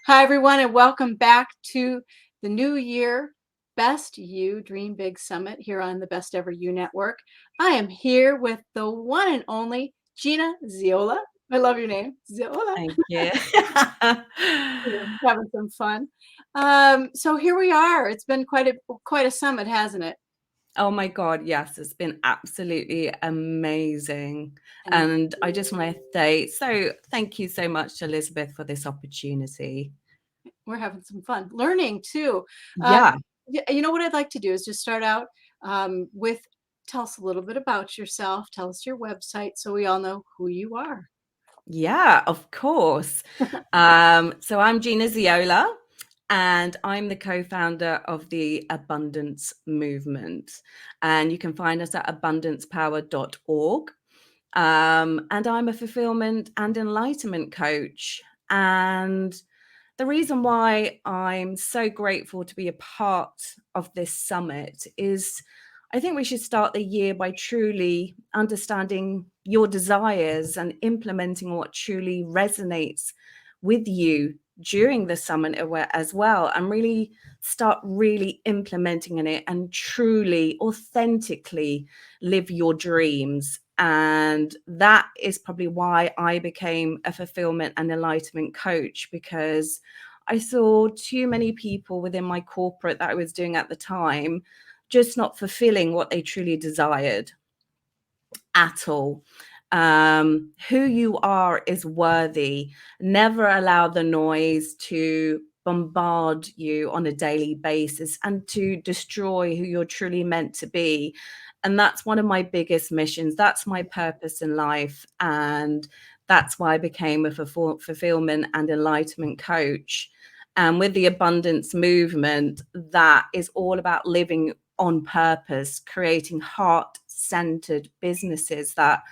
Hi, everyone, and welcome back to the New Year Best You Dream Big Summit here on the Best Ever You Network. I am here with the one and only Gina Zeolla. I love your name, Zeolla. Thank you. Having some fun. So here we are. It's been quite a summit, hasn't it? Oh my God, yes, it's been absolutely amazing. Thank And I just want you. to say, thank you so much, Elizabeth, for this opportunity. We're having some fun learning too. Um, Yeah, you know what I'd like to do is just start out with tell us a little bit about yourself. Tell us your website so we all know who you are. yeah, of course. So I'm Gina Zeolla, and I'm the co-founder of the Abundance Movement. And you can find us at abundancepower.org. And I'm a fulfillment and enlightenment coach. And the reason why I'm so grateful to be a part of this summit is I think we should start the year by truly understanding your desires and implementing what truly resonates with you during the summit as well, and really start really implementing in it and truly authentically live your dreams. And that is probably why I became a fulfillment and enlightenment coach, because I saw too many people within my corporate that I was doing at the time just not fulfilling what they truly desired at all. Who you are is worthy. Never allow the noise to bombard you on a daily basis and to destroy who you're truly meant to be. And that's one of my biggest missions. That's my purpose in life. And that's why I became a fulfillment and enlightenment coach. And with the abundance movement, that is all about living on purpose, creating heart-centered businesses that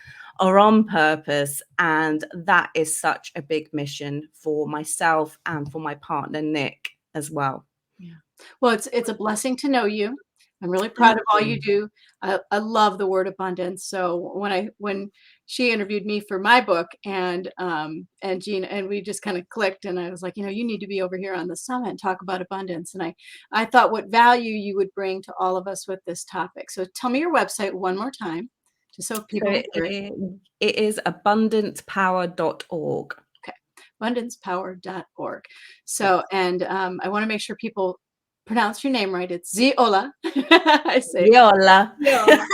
are on purpose. And that is such a big mission for myself and for my partner, Nick, as well. Yeah. Well, it's a blessing to know you. I'm really proud Thank of all you you. do. I love the word abundance. So when she interviewed me for my book and Gina and we just kind of clicked and I was like, you need to be over here on the summit and talk about abundance. And I thought what value you would bring to all of us with this topic. So tell me your website one more time, just so So people can hear it. it is abundancepower.org. Okay. Abundancepower.org. Yes. So, and I want to make sure people pronounce your name right. It's Zeolla. I say Viola. Zeolla.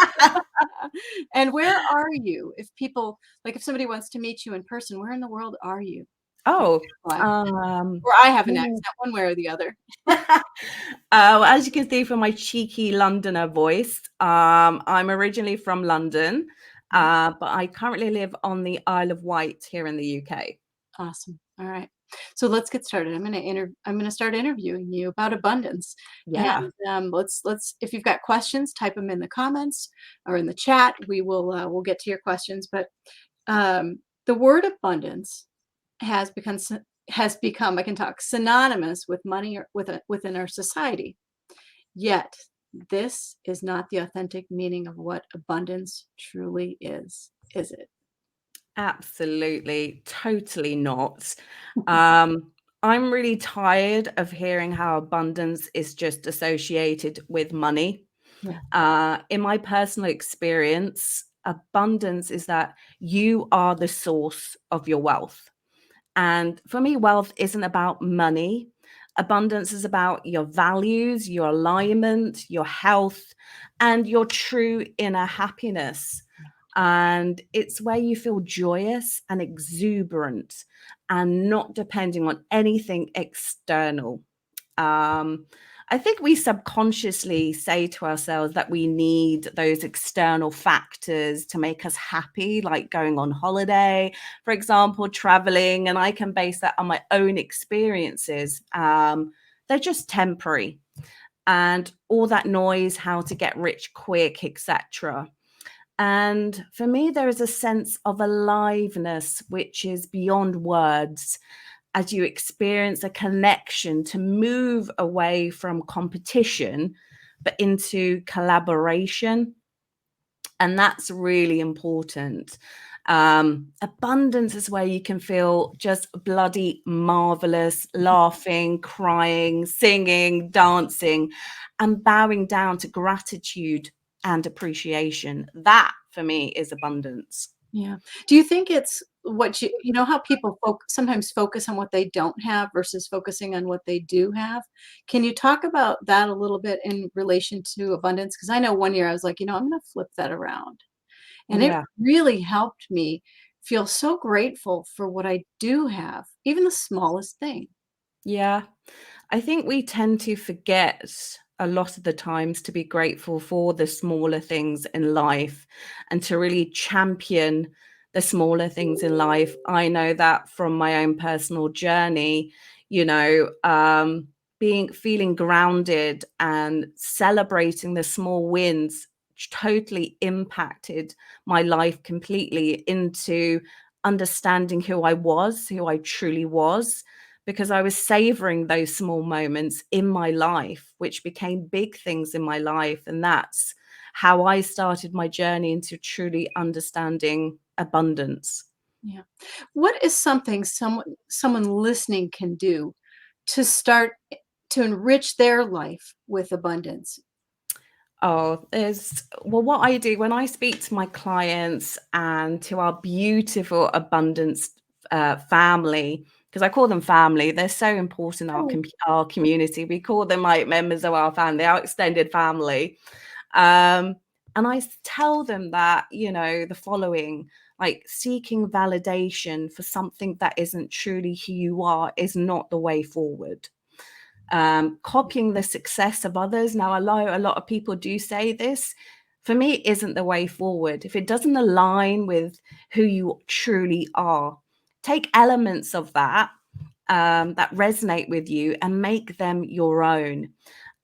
And where are you? If people, like if somebody wants to meet you in person, where in the world are you? Oh, Or I have an yeah. accent, one way or the other. Well, as you can see from my cheeky Londoner voice, I'm originally from London, but I currently live on the Isle of Wight here in the UK. Awesome. All right. So let's get started. I'm gonna start interviewing you about abundance. And Yeah. let's if you've got questions, type them in the comments or in the chat. We'll get to your questions. But the word abundance has become I can talk synonymous with money or within our society. Yet this is not the authentic meaning of what abundance truly is it? Absolutely, totally not. Um, I'm really tired of hearing how abundance is just associated with money. Yeah. In my personal experience, abundance is that you are the source of your wealth. And for me, wealth isn't about money. Abundance is about your values, your alignment, your health, and your true inner happiness. And it's where you feel joyous and exuberant and not depending on anything external. Um, I think we subconsciously say to ourselves that we need those external factors to make us happy, like going on holiday, for example, traveling. And I can base that on my own experiences. They're just temporary. And all that noise, how to get rich quick, etc. And for me, there is a sense of aliveness, which is beyond words, as you experience a connection to move away from competition, but into collaboration. And that's really important. Abundance is where you can feel just bloody marvelous, laughing, crying, singing, dancing, and bowing down to gratitude and appreciation. That for me is abundance. Yeah. Do you think it's what you know how people sometimes focus on what they don't have versus focusing on what they do have? Can you talk about that a little bit in relation to abundance? Because I know one year I was like, I'm going to flip that around. And it Yeah. really helped me feel so grateful for what I do have, even the smallest thing. Yeah. I think we tend to forget a lot of the times to be grateful for the smaller things in life and to really champion the smaller things in life. I know that from my own personal journey, you know, feeling grounded and celebrating the small wins totally impacted my life completely into understanding who I was, who I truly was, because I was savoring those small moments in my life, which became big things in my life. And that's how I started my journey into truly understanding abundance. Yeah. What is something someone listening can do to start to enrich their life with abundance? What I do when I speak to my clients and to our beautiful abundance family, because I call them family, they're so important in Oh, our community. We call them like members of our family, our extended family. Um, and tell them that, the following, like seeking validation for something that isn't truly who you are is not the way forward. Copying the success of others. Now, a lot of people do say this. For me, it isn't the way forward. If it doesn't align with who you truly are, take elements of that that resonate with you and make them your own.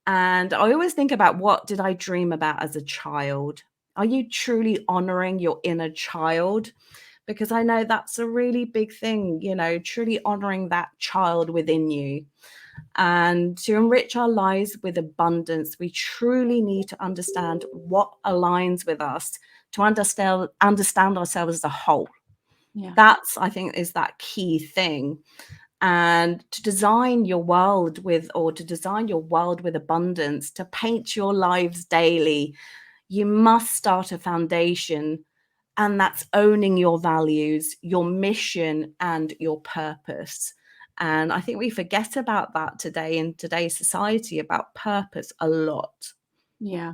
And I always think about, what did I dream about as a child? Are you truly honoring your inner child? Because I know that's a really big thing, truly honoring that child within you. And to enrich our lives with abundance, we truly need to understand what aligns with us, to understand ourselves as a whole. yeah. That's, I think, is that key thing. And to design your world with abundance, to paint your lives daily, you must start a foundation, and that's owning your values, your mission, and your purpose. And I think we forget about that today in today's society, about purpose a lot. Yeah,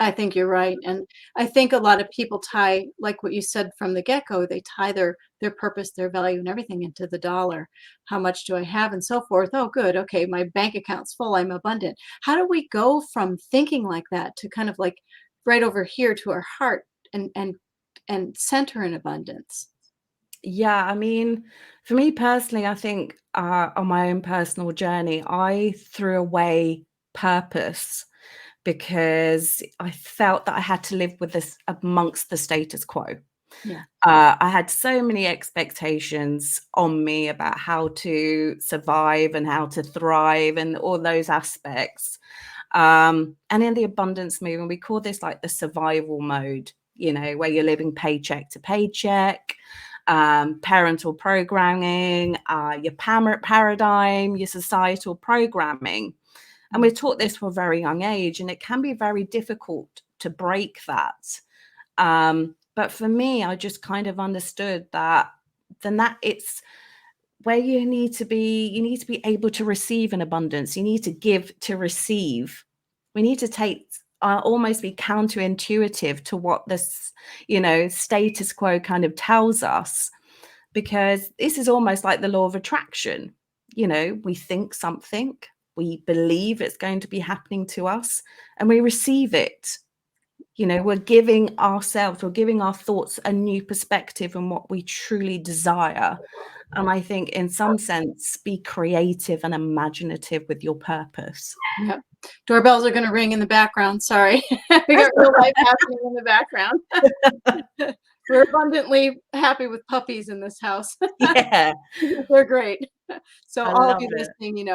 I think you're right. And I think a lot of people tie, like what you said from the get-go, they tie their purpose, their value, and everything into the dollar. How much do I have and so forth? Oh, good. Okay, my bank account's full. I'm abundant. How do we go from thinking like that to kind of like right over here to our heart and center in abundance? Yeah, I mean, for me personally, I think on my own personal journey, I threw away purpose because I felt that I had to live with this amongst the status quo. Yeah. I had so many expectations on me about how to survive and how to thrive and all those aspects. And in the abundance movement, we call this like the survival mode, where you're living paycheck to paycheck, parental programming, your paradigm, your societal programming. And we're taught this from a very young age, and it can be very difficult to break that. But for me, I just kind of understood that it's where you need to be able to receive in abundance. You need to give to receive. We need to take almost be counterintuitive to what this, status quo kind of tells us, because this is almost like the law of attraction. We think something, we believe it's going to be happening to us, and we receive it. We're giving our thoughts a new perspective on what we truly desire. And I think in some sense, be creative and imaginative with your purpose. Yep. Doorbells are going to ring in the background. Sorry. We That's got all real life happening in the background. We're abundantly happy with puppies in this house. Yeah. They're great. So I all of love you it. listening,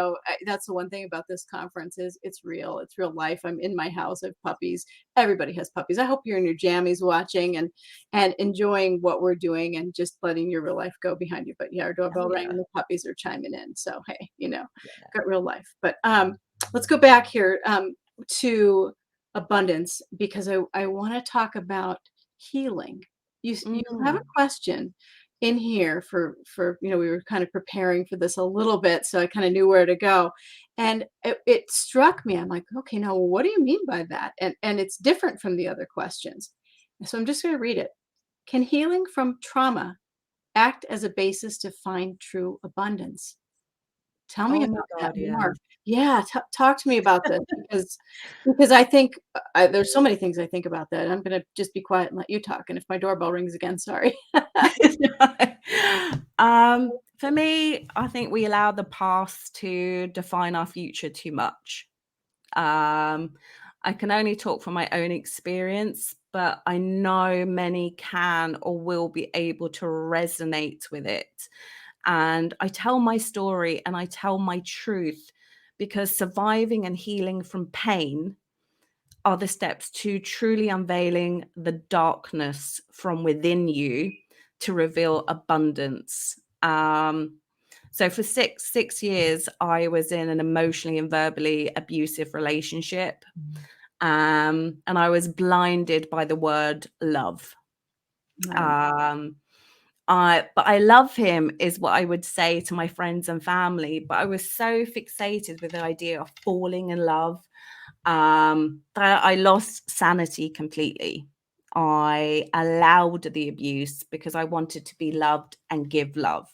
that's the one thing about this conference is it's real. It's real life. I'm in my house. I have puppies. Everybody has puppies. I hope you're in your jammies watching and enjoying what we're doing and just letting your real life go behind you. But yeah, our Oh doorbell rang yeah. and the puppies are chiming in. So hey, Yeah. got real life. But let's go back here to abundance because I want to talk about healing. You have a Mm. question in here for we were kind of preparing for this a little bit, so I kind of knew where to go, and it struck me. I'm like, okay, now what do you mean by that? And it's different from the other questions, so I'm just going to read it. Can healing from trauma act as a basis to find true abundance? Tell me Oh my about that God, yeah. more. Yeah, talk to me about this because I think there's so many things I think about that. I'm gonna just be quiet and let you talk. And if my doorbell rings again, sorry. For me, I think we allow the past to define our future too much. Um, I can only talk from my own experience, but I know many can or will be able to resonate with it. And I tell my story and I tell my truth because surviving and healing from pain are the steps to truly unveiling the darkness from within you to reveal abundance. So for six years, I was in an emotionally and verbally abusive relationship, and I was blinded by the word love. Right. Um, but I love him is what I would say to my friends and family. But I was so fixated with the idea of falling in love that I lost sanity completely. I allowed the abuse because I wanted to be loved and give love.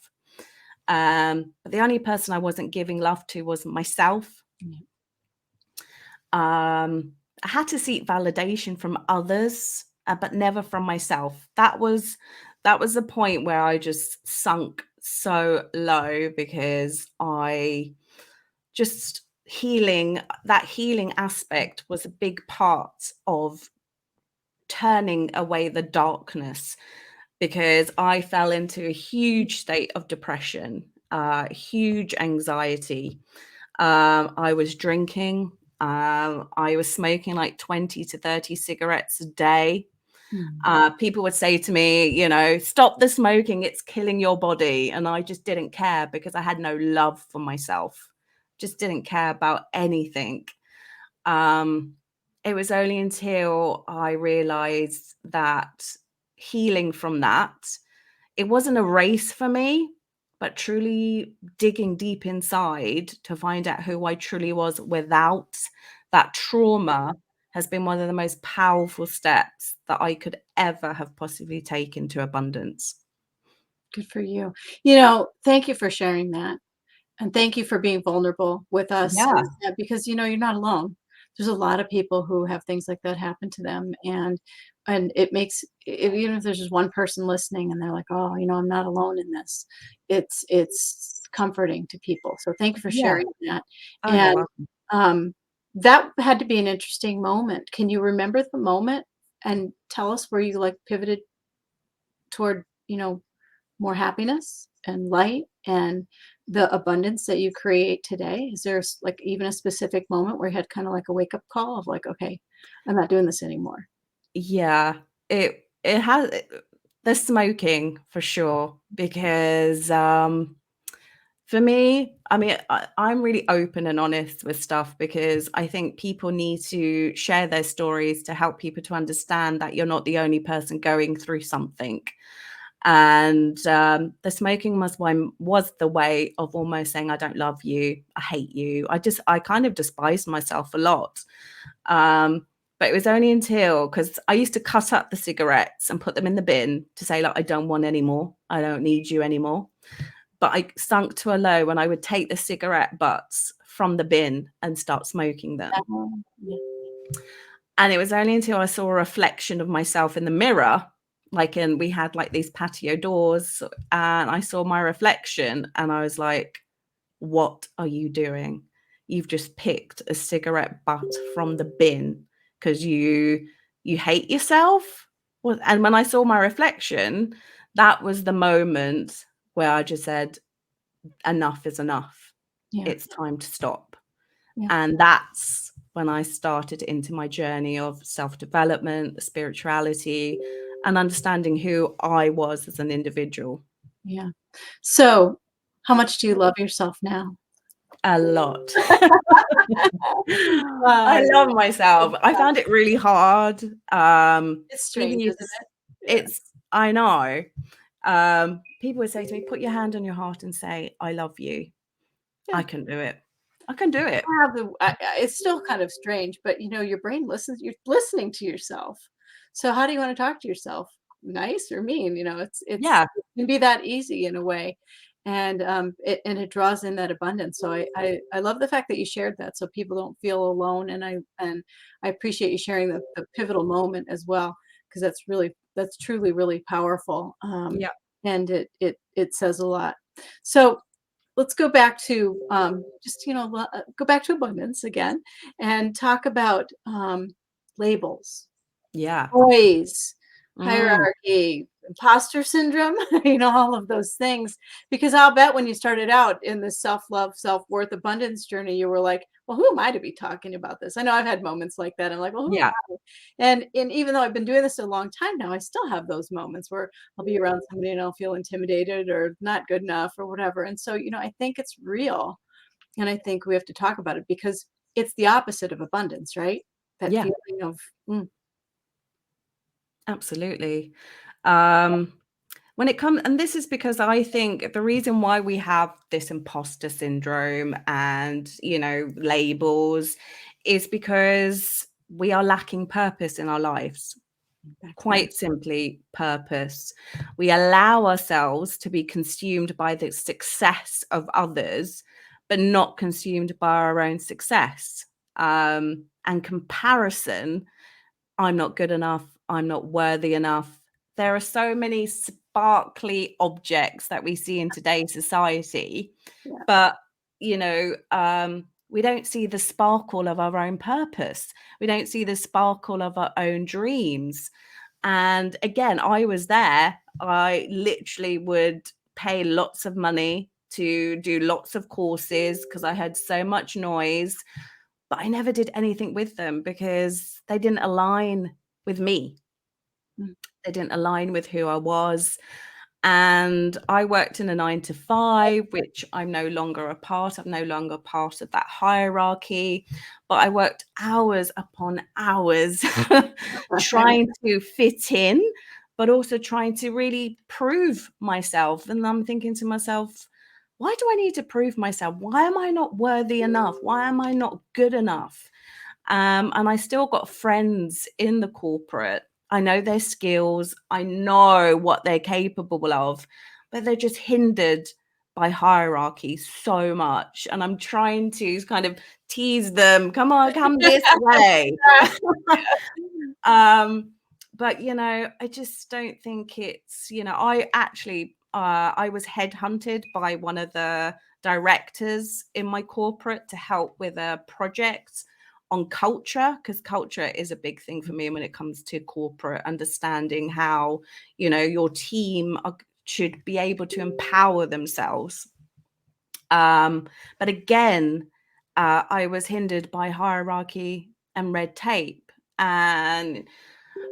But the only person I wasn't giving love to was myself. Yeah. I had to seek validation from others, but never from myself. That was the point where I just sunk so low because I just that healing aspect was a big part of turning away the darkness because I fell into a huge state of depression, huge anxiety. I was drinking. I was smoking like 20 to 30 cigarettes a day. Mm. People would say to me, stop the smoking, it's killing your body. And I just didn't care because I had no love for myself, just didn't care about anything. Um, it was only until I realized that healing from that, it wasn't a race for me, but truly digging deep inside to find out who I truly was without that trauma has been one of the most powerful steps that I could ever have possibly taken to abundance. Good for you. Thank you for sharing that. And thank you for being vulnerable with us Yeah. because you're not alone. There's a lot of people who have things like that happen to them, and it makes even if there's just one person listening and they're like, oh, I'm not alone in this. It's comforting to people. So thank you for Yeah. sharing that. Oh, you're And welcome. that had to be an interesting moment. Can you remember the moment and tell us where you like pivoted toward more happiness and light and the abundance that you create today? Is there like even a specific moment where you had kind of like a wake up call of like, okay, I'm not doing this anymore? Yeah, it has the smoking for sure because for me, I mean, I'm really open and honest with stuff because I think people need to share their stories to help people to understand that you're not the only person going through something. And the smoking was the way of almost saying, I don't love you, I hate you. I kind of despised myself a lot. But it was only until because I used to cut up the cigarettes and put them in the bin to say, like, I don't want any more. I don't need you anymore. But I sunk to a low when I would take the cigarette butts from the bin and start smoking them. Yeah. And it was only until I saw a reflection of myself in the mirror, we had like these patio doors, and I saw my reflection and I was like, what are you doing? You've just picked a cigarette butt from the bin because you hate yourself. Well, and when I saw my reflection, that was the moment where I just said, enough is enough. Yeah. It's time to stop. Yeah. And that's when I started into my journey of self-development, spirituality, and understanding who I was as an individual. Yeah. So, how much do you love yourself now? A lot. Uh, I love myself. I found it really hard. it's Even strange, you, isn't it? Yeah. it's, I know. People would say to me, put your hand on your heart and say, I love you. Yeah. I can do it. I can do it. Have the it's still kind of strange, but, your brain listens, you're listening to yourself. So how do you wanna talk to yourself? Nice or mean? Yeah. It can be that easy in a way, and, it draws in that abundance. So I love the fact that you shared that so people don't feel alone, and I appreciate you sharing the pivotal moment as well, because that's truly really powerful, Yeah. and it says a lot. So let's go back to just go back to abundance again and talk about labels, Yeah. noise, Mm, hierarchy, imposter syndrome, all of those things. Because I'll bet when you started out in this self-love, self-worth, abundance journey, you were like, well, who am I to be talking about this? I know I've had moments like that. I'm like, well, who am yeah. I? And even though I've been doing this a long time now, I still have those moments where I'll be around somebody and I'll feel intimidated or not good enough or whatever. And so, I think it's real. And I think we have to talk about it because it's the opposite of abundance, right? That Yeah. feeling of, mm, Absolutely. When it comes, and this is because I think the reason why we have this imposter syndrome and, labels is because we are lacking purpose in our lives. back to that. Quite simply, purpose. We allow ourselves to be consumed by the success of others, but not consumed by our own success. And comparison, I'm not good enough, I'm not worthy enough. There are so many sparkly objects that we see in today's society, Yeah. but we don't see the sparkle of our own purpose. We don't see the sparkle of our own dreams. And again, I was there. I literally would pay lots of money to do lots of courses because I had so much noise, but I never did anything with them because they didn't align with me. Mm. They didn't align with who I was. And I worked in a 9 to 5, which I'm no longer a part of, no longer part of that hierarchy. But I worked hours upon hours trying to fit in, but also trying to really prove myself. And I'm thinking to myself, why do I need to prove myself? Why am I not worthy enough? Why am I not good enough? And I still got friends in the corporate. I know their skills, I know what they're capable of, but they're just hindered by hierarchy so much. And I'm trying to kind of tease them, come on, come this way. um, but I just don't think it's, I actually I was headhunted by one of the directors in my corporate to help with a project on culture, because culture is a big thing for me when it comes to corporate, understanding how your team should be able to empower themselves. But again, I was hindered by hierarchy and red tape. And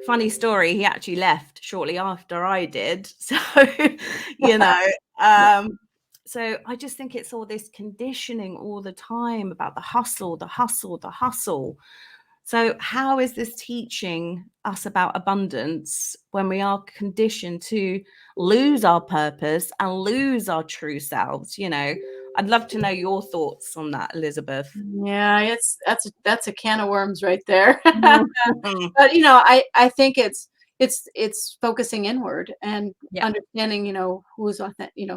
funny story, he actually left shortly after I did. So, you know, um, so I just think it's all this conditioning all the time about the hustle, the hustle, the hustle. So, how is this teaching us about abundance when we are conditioned to lose our purpose and lose our true selves? I'd love to know your thoughts on that, Elizabeth. Yeah, that's a can of worms right there. Mhm. But, I think it's focusing inward and Yeah, understanding, who's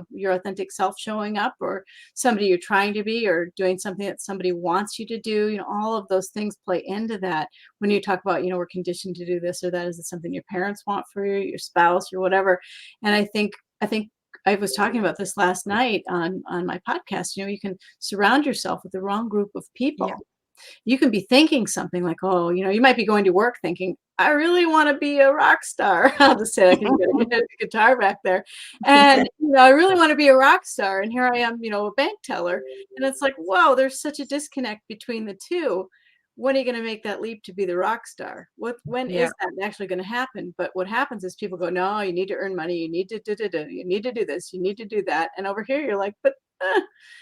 your authentic self showing up or somebody you're trying to be or doing something that somebody wants you to do. All of those things play into that when you talk about, we're conditioned to do this or that. Is it something your parents want for you, your spouse, or whatever? And I think I was talking about this last night on my podcast. You can surround yourself with the wrong group of yeah, people You can be thinking something like, oh, you might be going to work thinking, I really want to be a rock star. I'll just say that because you got a guitar back there. And, I really want to be a rock star. And here I am, a bank teller. And it's like, whoa, there's such a disconnect between the two. When are you going to make that leap to be the rock star? When Yeah. is that actually going to happen? But what happens is people go, no, you need to earn money. You need to you need to do this. You need to do that. And over here, you're like, but,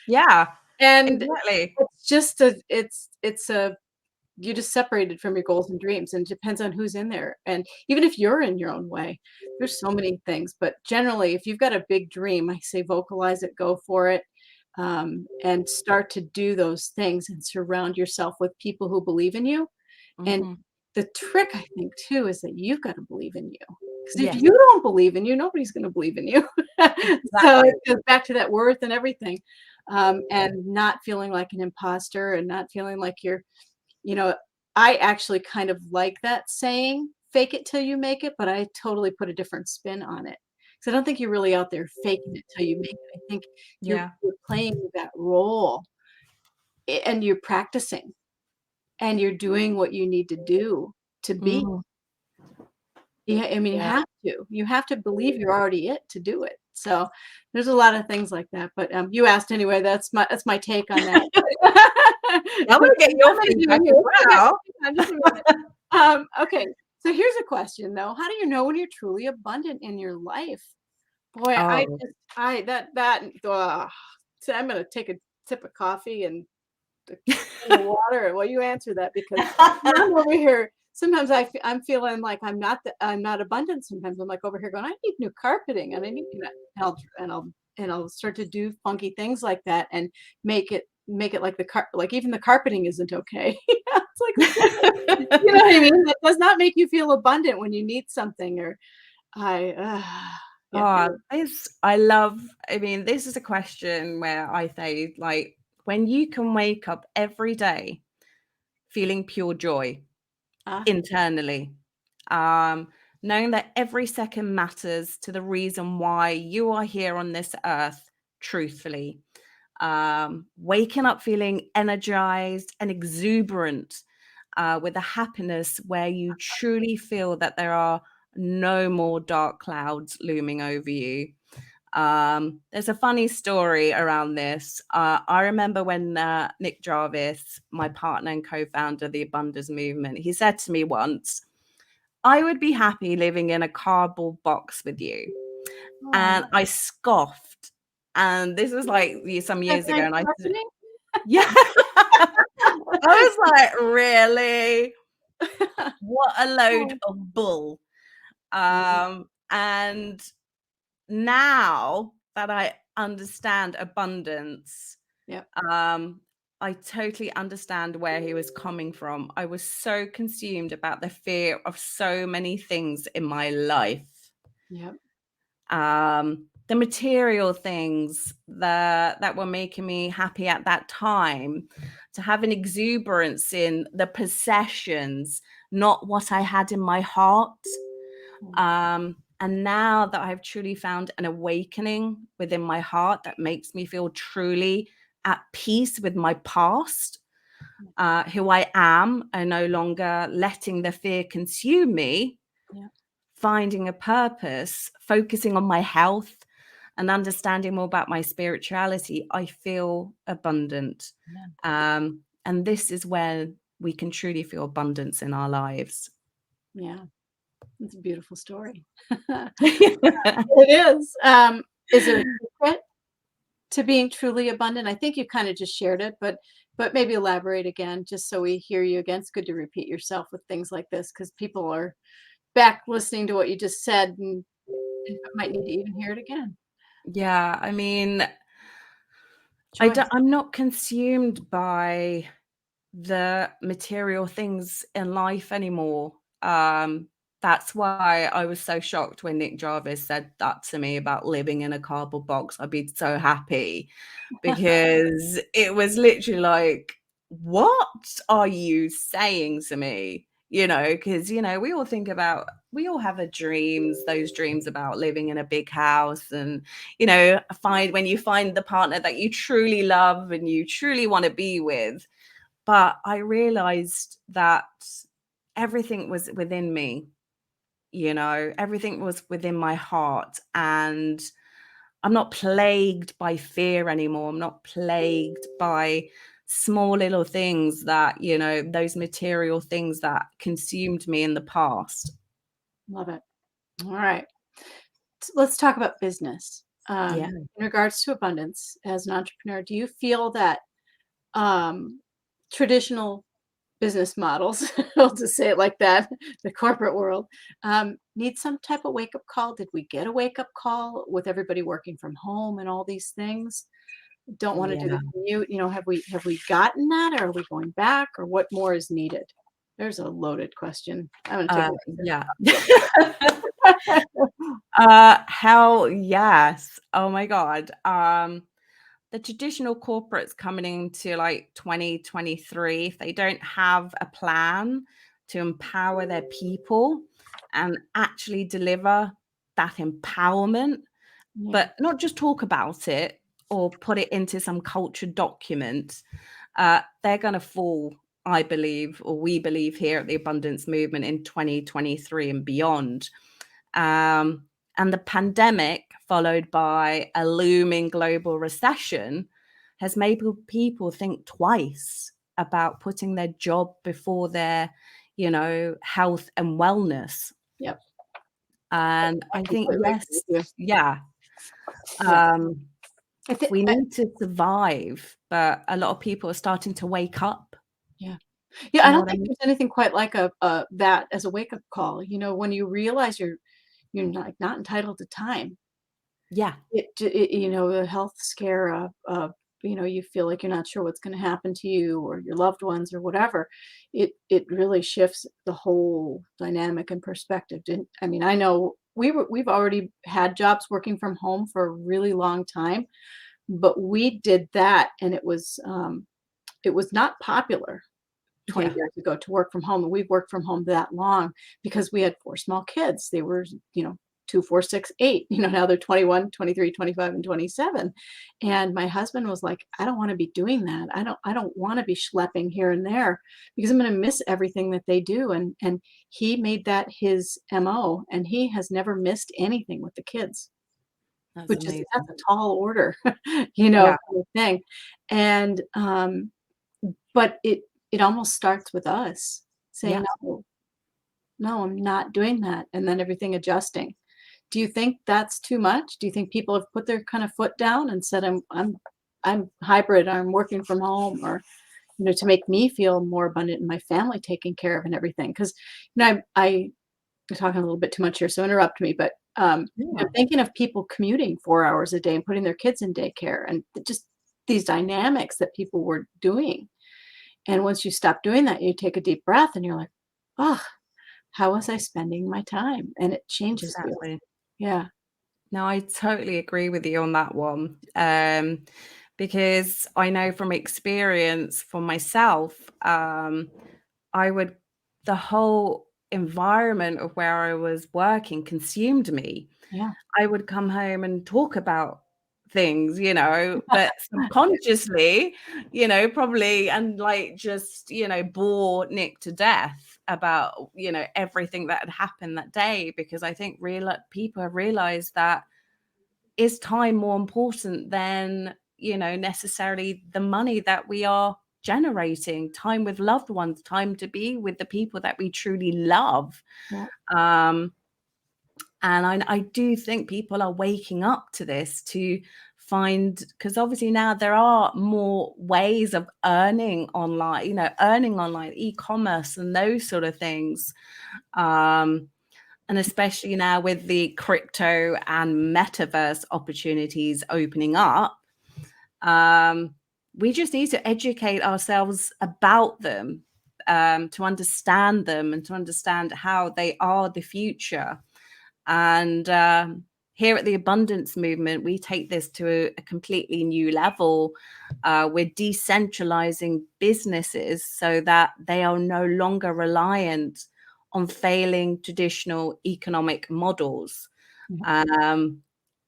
Yeah, and exactly. it's just you just separated from your goals and dreams, and it depends on who's in there. And even if you're in your own way, there's so many things. But generally, if you've got a big dream, I say vocalize it, go for it, and start to do those things and surround yourself with people who believe in you. And Mhm. the trick, I think, too, is that you've got to believe in you. Because if Yes, you don't believe in you, nobody's going to believe in you. So exactly. it goes back to that worth and everything, and not feeling like an imposter and not feeling like you know, I actually kind of like that saying, "Fake it till you make it," but I totally put a different spin on it. Because I don't think you're really out there faking it till you make it. I think Yeah. you're playing that role, and you're practicing, and you're doing what you need to do to be. Mhm. Yeah, I mean, you Yeah. have to. You have to believe you're already it to do it. So, there's a lot of things like that, but, you asked anyway, that's my take on that. I wanna get I'm your gonna give feedback as you well. hang on just a minute. Okay, so here's a question though. How do you know when you're truly abundant in your life? Boy, I Oh. just I that so I'm gonna take a sip of coffee and a can of water while you answer that because I'm over here. Sometimes I'm feeling like I'm not abundant. Sometimes I'm like over here going, I need new carpeting and I need that. And I'll start to do funky things like that and make it like like even the carpeting isn't okay. It's like, you know what I mean? That does not make you feel abundant when you need something or yeah. Oh, I mean, this is a question where I say, like, when you can wake up every day feeling pure joy Ah, internally, um, knowing that every second matters to the reason why you are here on this earth, truthfully, waking up feeling energized and exuberant, with a happiness where you truly feel that there are no more dark clouds looming over you. There's a funny story around this. I remember when Nick Jarvis, my partner and co-founder of the Abundance Movement, he said to me once, I would be happy living in a cardboard box with you. oh, And I scoffed. And this was like some that's years ago. nice And I said, carpeting. yeah. I was like, really? What a load Oh, of bull. yeah, And now that I understand abundance, yep, um, I totally understand where he was coming from. I was so consumed about the fear of so many things in my life. yep, The material things that were making me happy at that time, to have an exuberance in the possessions, not what I had in my heart. mm, And now that I've truly found an awakening within my heart that makes me feel truly at peace with my past, who I am, and no longer letting the fear consume me, yep, finding a purpose, focusing on my health, and understanding more about my spirituality, I feel abundant. yeah, And this is where we can truly feel abundance in our lives. yeah. It's a beautiful story. It is. Is there a secret to being truly abundant? I think you kind of just shared it, but maybe elaborate again, just so we hear you again. It's good to repeat yourself with things like this because people are back listening to what you just said and might need to even hear it again. Yeah, I mean, Joy. I'm not consumed by the material things in life anymore. That's why I was so shocked when Nick Jarvis said that to me about living in a cardboard box. I'd be so happy because it was literally like, what are you saying to me? Because, we all have those dreams about living in a big house and, when you find the partner that you truly love and you truly want to be with. but I realized that everything was within me, everything was within my heart. And I'm not plagued by fear anymore. I'm not plagued by small little things that, those material things that consumed me in the past. Love it. All right. Let's talk about business. Yeah. In regards to abundance as an entrepreneur, do you feel that um, traditional business models, I'll just say it like that, the corporate world, need some type of wake up call? Did we get a wake up call with everybody working from home and all these things? Don't want to do the Yeah. commute. Have we gotten that, or are we going back, or what more is needed? There's a loaded question. I'm going to take Yeah. a Hell yes. Oh my God. The traditional corporates coming into like 2023, if they don't have a plan to empower their people and actually deliver that empowerment, Yeah. but not just talk about it or put it into some culture document, they're going to fall, I believe, or we believe here at the Abundance Movement in 2023 and beyond. And the pandemic, followed by a looming global recession, has made people think twice about putting their job before their, health and wellness. Yep. And I I think, completely agree yes, with you. yeah, Yeah. um, I think. we need to survive, but a lot of people are starting to wake up. Yeah. Do Yeah, you I know don't what I think mean? there's anything quite like a that as a wake-up call, when you realize you're not entitled to time. Yeah, A health scare, you feel like you're not sure what's gonna happen to you or your loved ones or whatever. It really shifts the whole dynamic and perspective, didn't I mean, I know we've already had jobs working from home for a really long time, but we did that, and it was not popular 20 yeah, years ago to work from home, and we've worked from home that long because we had 4 small kids. They were, 2, 4, 6, 8, now they're 21, 23, 25, and 27. And my husband was like, "I don't wanna be doing that. I don't wanna be schlepping here and there because I'm gonna miss everything that they do." And he made that his MO, and he has never missed anything with the kids, that's which is amazing. that's a tall order, Yeah, kind of thing. And, but it almost starts with us saying, yeah. "No, no, I'm not doing that," and then everything adjusting. Do you think that's too much? Do you think people have put their kind of foot down and said, I'm hybrid, I'm working from home," or, to make me feel more abundant and my family taken care of and everything? 'Cause, I'm talking a little bit too much here, so interrupt me, but, Yeah. thinking of people commuting 4 hours a day and putting their kids in daycare and just these dynamics that people were doing. And once you stop doing that, you take a deep breath and you're like, "Oh, how was I spending my time?" And it changes you. Exactly. Yeah. No, I totally agree with you on that one. Because I know from experience for myself, I would, the whole environment of where I was working consumed me. Yeah. I would come home and talk about things, but subconsciously, probably, and like just, bore Nick to death about, everything that had happened that day, because I think people have realized that is time more important than, necessarily the money that we are generating, time with loved ones, time to be with the people that we truly love. Yeah. Um, and I do think people are waking up to this to find, because obviously now there are more ways of earning online, e-commerce and those sort of things. And especially now with the crypto and metaverse opportunities opening up, um, we just need to educate ourselves about them, to understand them and to understand how they are the future. And here at the Abundance Movement, we take this to a completely new level. We're decentralizing businesses so that they are no longer reliant on failing traditional economic models. Yeah.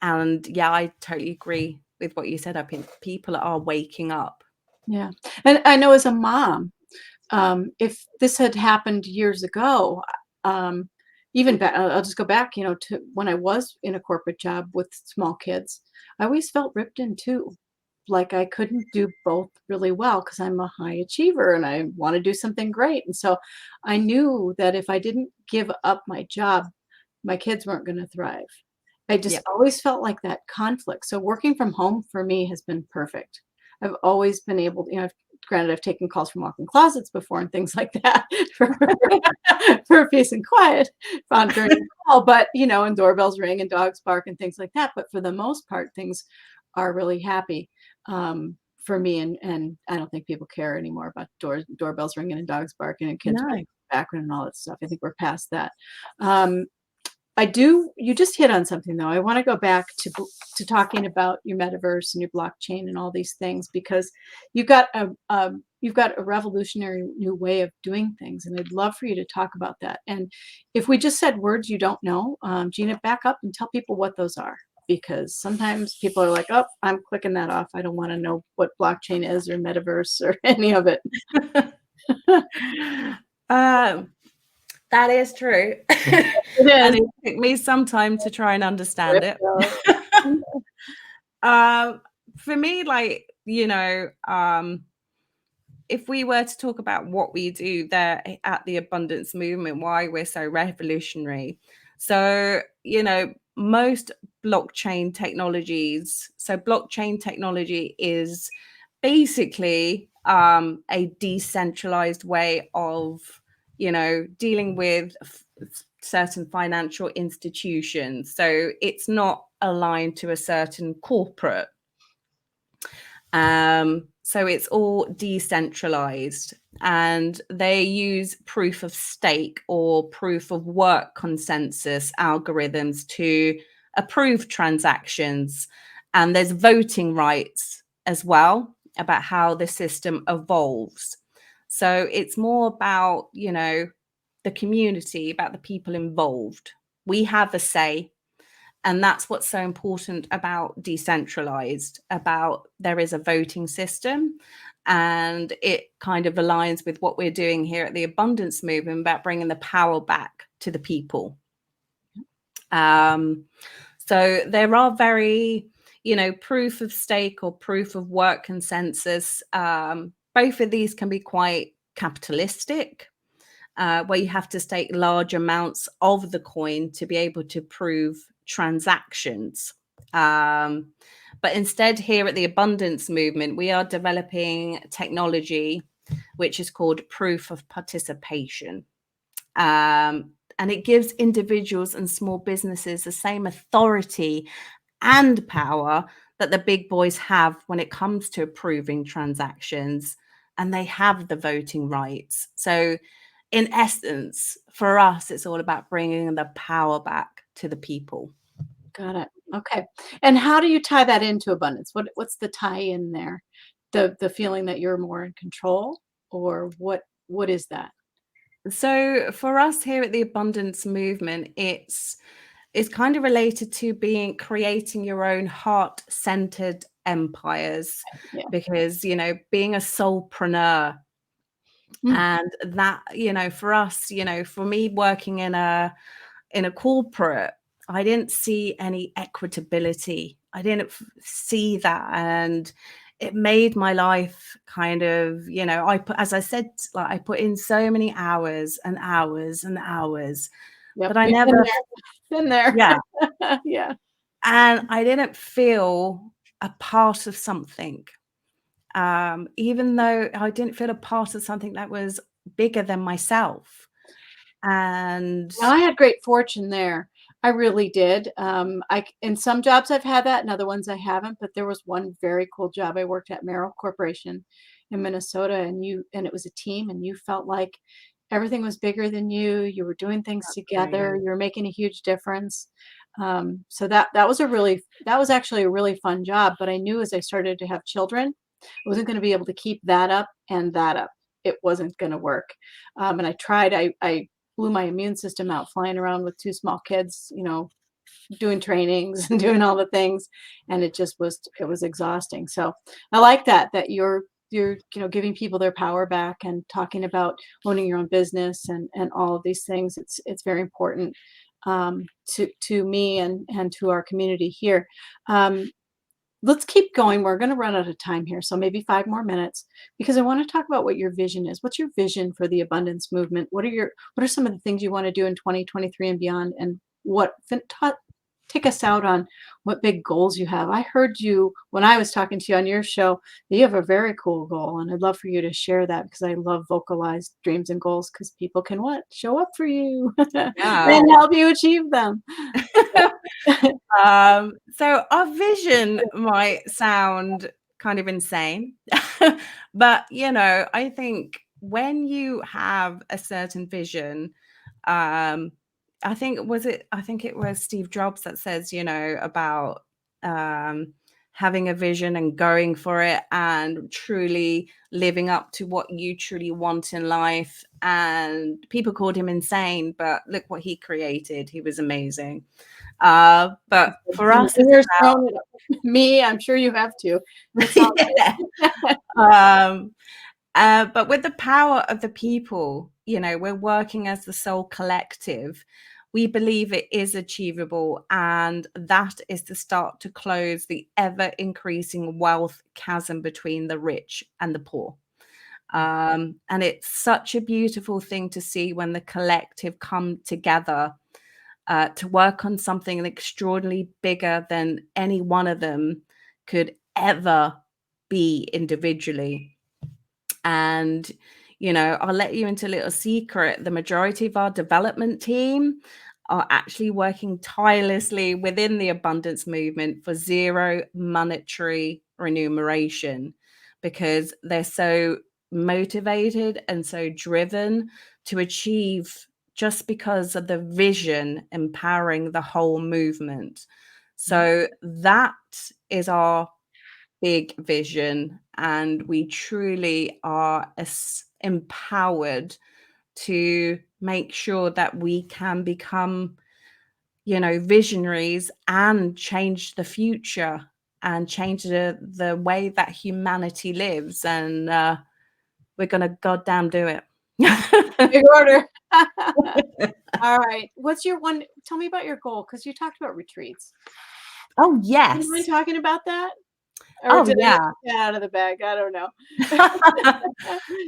And yeah, I totally agree with what you said. I think people are waking up. Yeah. And I know as a mom, if this had happened years ago, um, even I'll just go back, to when I was in a corporate job with small kids, I always felt ripped in two. Like I couldn't do both really well because I'm a high achiever and I want to do something great. And so I knew that if I didn't give up my job, my kids weren't going to thrive. I just Yeah. always felt like that conflict. So working from home for me has been perfect. I've always been able to, granted, I've taken calls from walk-in closets before and things like that for peace and quiet found during the call, but and doorbells ring and dogs bark and things like that. But for the most part, things are really happy for me, and I don't think people care anymore about doorbells ringing and dogs barking and kids running No. in the background and all that stuff. I think we're past that. Um, you just hit on something though. I want to go back to talking about your metaverse and your blockchain and all these things because you've got a revolutionary new way of doing things, and I'd love for you to talk about that. And if we just said words you don't know, Gina, back up and tell people what those are, because sometimes people are like, "Oh, I'm clicking that off. I don't want to know what blockchain is or metaverse or any of it." um, that is true. It And is. it took me some time to try and understand it. Crypto. um, for me, like, if we were to talk about what we do there at the Abundance Movement, why we're so revolutionary. So, most blockchain technologies, so blockchain technology is basically a decentralized way of, dealing with certain financial institutions. So it's not aligned to a certain corporate. So it's all decentralized, and they use proof of stake or proof of work consensus algorithms to approve transactions. And there's voting rights as well about how the system evolves. So it's more about, the community, about the people involved. We have a say, and that's what's so important about decentralized, about there is a voting system, and it kind of aligns with what we're doing here at the Abundance Movement about bringing the power back to the people. So there are very, proof of stake or proof of work consensus. Both of these can be quite capitalistic, where you have to stake large amounts of the coin to be able to prove transactions. But instead, here at the Abundance Movement, we are developing technology which is called proof of participation. And it gives individuals and small businesses the same authority and power that the big boys have when it comes to approving transactions, and they have the voting rights. So in essence, for us, it's all about bringing the power back to the people. Got it. Okay. And how do you tie that into abundance? What's the tie in there? The feeling that you're more in control, or what is that? So for us here at the Abundance Movement, it's kind of related to creating your own heart-centered empires, Yeah. because being a soulpreneur, Mm. and that, for us, for me working in a corporate, I didn't see any equitability. I didn't see that, and it made my life kind of, as I said, like I put in so many hours and hours and hours, Yep. but I We've never, been there. yeah, Yeah. and I didn't feel a part of something. Even though I didn't feel a part of something that was bigger than myself. And Now, I had great fortune there. I really did. In some jobs I've had that, and other ones I haven't. But there was one very cool job I worked at Merrill Corporation in Minnesota, and it was a team, and you felt like everything was bigger than you. You were doing things together. great. You were making a huge difference. So that was actually a really fun job. But I knew as I started to have children, I wasn't going to be able to keep that up and that up. It wasn't going to work. And I tried. I blew my immune system out flying around with two small kids, doing trainings and doing all the things. And it was exhausting. So I like that you're you're giving people their power back and talking about owning your own business and all of these things. It's very important to me and to our community here. Um, let's keep going. We're going to run out of time here, so maybe 5 more minutes, because I want to talk about what your vision is. What's your vision for the abundance movement? What are some of the things you want to do in 2023 and beyond? And take us out on what big goals you have. I heard you when I was talking to you on your show that you have a very cool goal, and I'd love for you to share that, because I love vocalized dreams and goals, because people can show up for you Yeah. and help you achieve them. So our vision might sound kind of insane, but I think when you have a certain vision, um, I think it was Steve Jobs that says, about having a vision and going for it and truly living up to what you truly want in life. And people called him insane, but look what he created. He was amazing. But for us, it's Me, I'm sure you have to. yeah. But with the power of the people, we're working as the soul collective. We believe it is achievable, and that is to start to close the ever increasing wealth chasm between the rich and the poor. And it's such a beautiful thing to see when the collective come together to work on something extraordinarily bigger than any one of them could ever be individually. And, I'll let you into a little secret. The majority of our development team are actually working tirelessly within the abundance movement for zero monetary remuneration, because they're so motivated and so driven to achieve, just because of the vision empowering the whole movement. So that is our big vision, and we truly are empowered to make sure that we can become visionaries and change the future and change the way that humanity lives. And we're gonna goddamn do it. Big order. All right. Tell me about your goal, because you talked about retreats. Oh Do you mind yes. talking about that? Or Oh did I let yeah. the cat out of the bag? I don't know.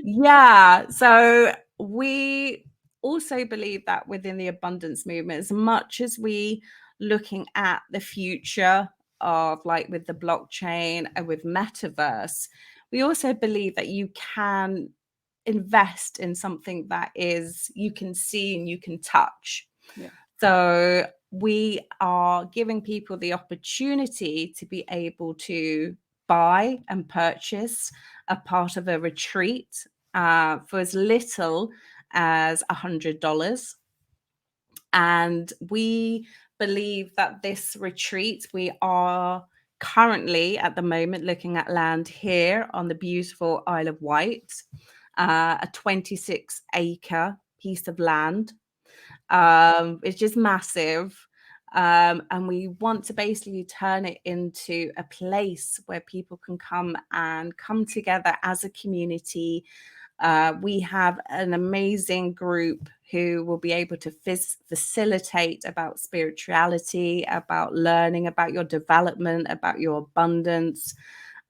Yeah. So we also believe that within the abundance movement, as much as we looking at the future of, like, with the blockchain and with metaverse, we also believe that you can invest in something that is you can see and you can touch. Yeah. So we are giving people the opportunity to be able to buy and purchase a part of a retreat for as little as $100. And we believe that this retreat, we are currently at the moment looking at land here on the beautiful Isle of Wight, a 26-acre piece of land. It's just massive. And we want to basically turn it into a place where people can come together as a community. We have an amazing group who will be able to facilitate about spirituality, about learning about your development, about your abundance,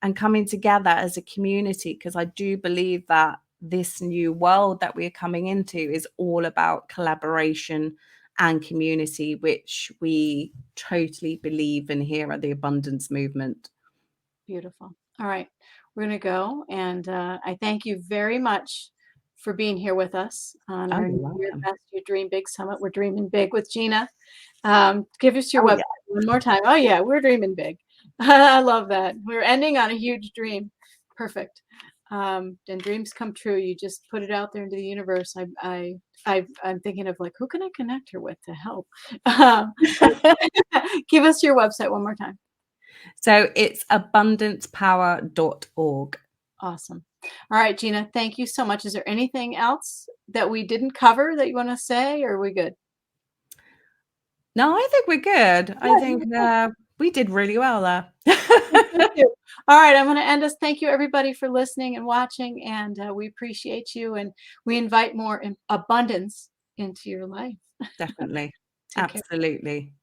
and coming together as a community, because I do believe that this new world that we're coming into is all about collaboration and community, which we totally believe in here at the abundance movement. Beautiful. All right. We're going to go. And I thank you very much for being here with us on Oh, our you're New Year welcome. Best You Dream Big Summit. We're dreaming big with Gina. Give us your Oh website yeah. one more time. Oh, yeah. We're dreaming big. I love that. We're ending on a huge dream. Perfect. And dreams come true. You just put it out there into the universe. I'm thinking of, like, who can I connect her with to help? Give us your website one more time. So it's abundancepower.org. Awesome. All right, Gina, thank you so much. Is there anything else that we didn't cover that you want to say, or are we good? No, I think we're good. I Yeah, think you're good. We did really well there. Thank you. All right, I'm going to end us. Thank you, everybody, for listening and watching, and we appreciate you, and we invite more abundance into your life. Definitely. Take care. Absolutely.